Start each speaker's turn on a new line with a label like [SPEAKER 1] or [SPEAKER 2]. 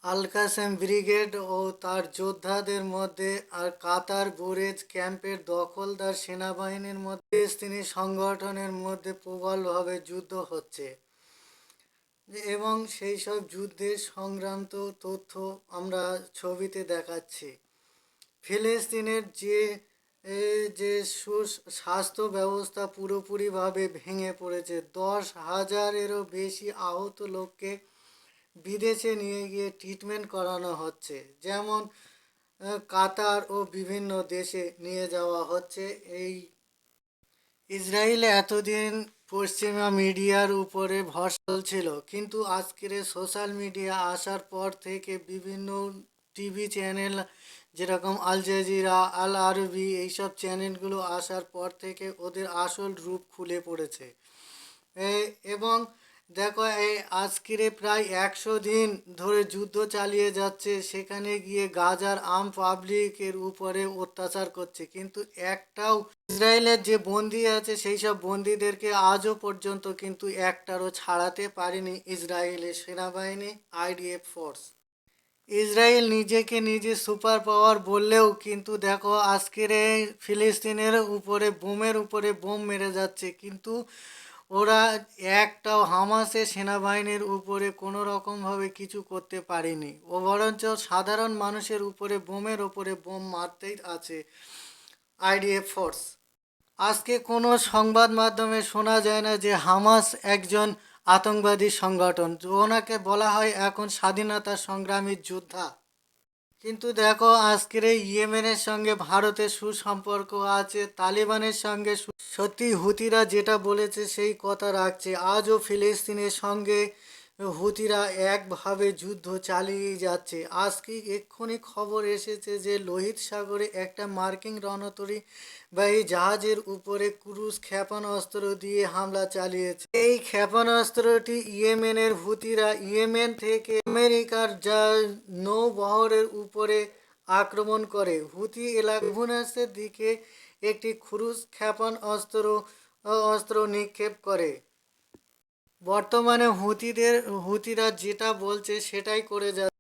[SPEAKER 1] আল Kasem brigade ও তার যোদ্ধাদের মধ্যে আর কাতার বুরেজ ক্যাম্পের দখলদার সেনাবাহিনীর মধ্যে ফিলিস্তিনি সংগঠনের মধ্যে প্রবলভাবে যুদ্ধ হচ্ছে এবং সেই সব যুদ্ধের সংক্রান্ত তথ্য আমরা ছবিতে দেখাচ্ছি। ফিলিস্তিনের এ, যে স্বাস্থ্য ব্যবস্থা পুরোপুরিভাবে ভেঙে পড়েছে। 10,000-এরও বেশি আহত লোককে বিদেশে নিয়ে গিয়ে ট্রিটমেন্ট করানো হচ্ছে, যেমন কাতার ও বিভিন্ন দেশে নিয়ে যাওয়া হচ্ছে। এই ইসরায়েল এতদিন পশ্চিমা মিডিয়ার উপরে ভরসা ছিল, কিন্তু আজকের সোশ্যাল মিডিয়া আসার পর থেকে বিভিন্ন টিভি চ্যানেল যেরকম আল জাজিরা, আল আরবি, এইসব চ্যানেলগুলো আসার পর থেকে ওদের আসল রূপ খুলে পড়েছে। এবং দেখো, এই আজকের প্রায় 100 দিন ধরে যুদ্ধ চালিয়ে যাচ্ছে, সেখানে গিয়ে গাজার আম পাবলিকের উপরে অত্যাচার করছে, কিন্তু একটাও ইসরায়েলের যে বন্দি আছে সেই সব বন্দিদেরকে আজও পর্যন্ত কিন্তু একটারও ছাড়াতে পারেনি ইসরায়েলের সেনাবাহিনী, আইডিএফ ফোর্স। ইসরায়েল নিজেকে নিজে সুপার পাওয়ার বললেও কিন্তু দেখো আজকের এই ফিলিস্তিনের উপরে বোমের উপরে বোম মেরে যাচ্ছে, কিন্তু ওরা একটাও হামাসের সেনাবাহিনীর উপরে কোনো রকমভাবে কিছু করতে পারেনি। ও বরঞ্চ সাধারণ মানুষের উপরে বোমের উপরে বোম মারতেই আছে আইডিএফ ফোর্স। আজকে কোনো সংবাদ মাধ্যমে শোনা যায় না যে হামাস একজন আতঙ্কবাদী সংগঠন, ওনাকে বলা হয় এখন স্বাধীনতা সংগ্রামী যোদ্ধা। কিন্তু দেখো আজকের এই ইয়েমেনের সঙ্গে ভারতের সুসম্পর্ক আছে, তালিবানের সঙ্গে সত্যি হুতিরা যেটা বলেছে সেই কথা রাখছে। আজও ফিলিস্তিনের সঙ্গে হুতিরা একভাবে যুদ্ধ চালিয়ে যাচ্ছে। আজকে এক্ষুনি খবর এসেছে যে লোহিত সাগরে একটা মার্কিন রণতরীবাহী জাহাজের উপরে ক্রুজ ক্ষেপণাস্ত্র দিয়ে হামলা চালিয়েছে। এই ক্ষেপণাস্ত্রটি ইয়েমেনের হুতিরা ইয়েমেন থেকে আমেরিকার যা নৌবহরের উপরে আক্রমণ করে। হুতি এলাকা দিকে একটি ক্রুজ ক্ষেপণাস্ত্র নিক্ষেপ করে। বর্তমানে হুতিরা যেটা বলছে সেটাই করে যাচ্ছে।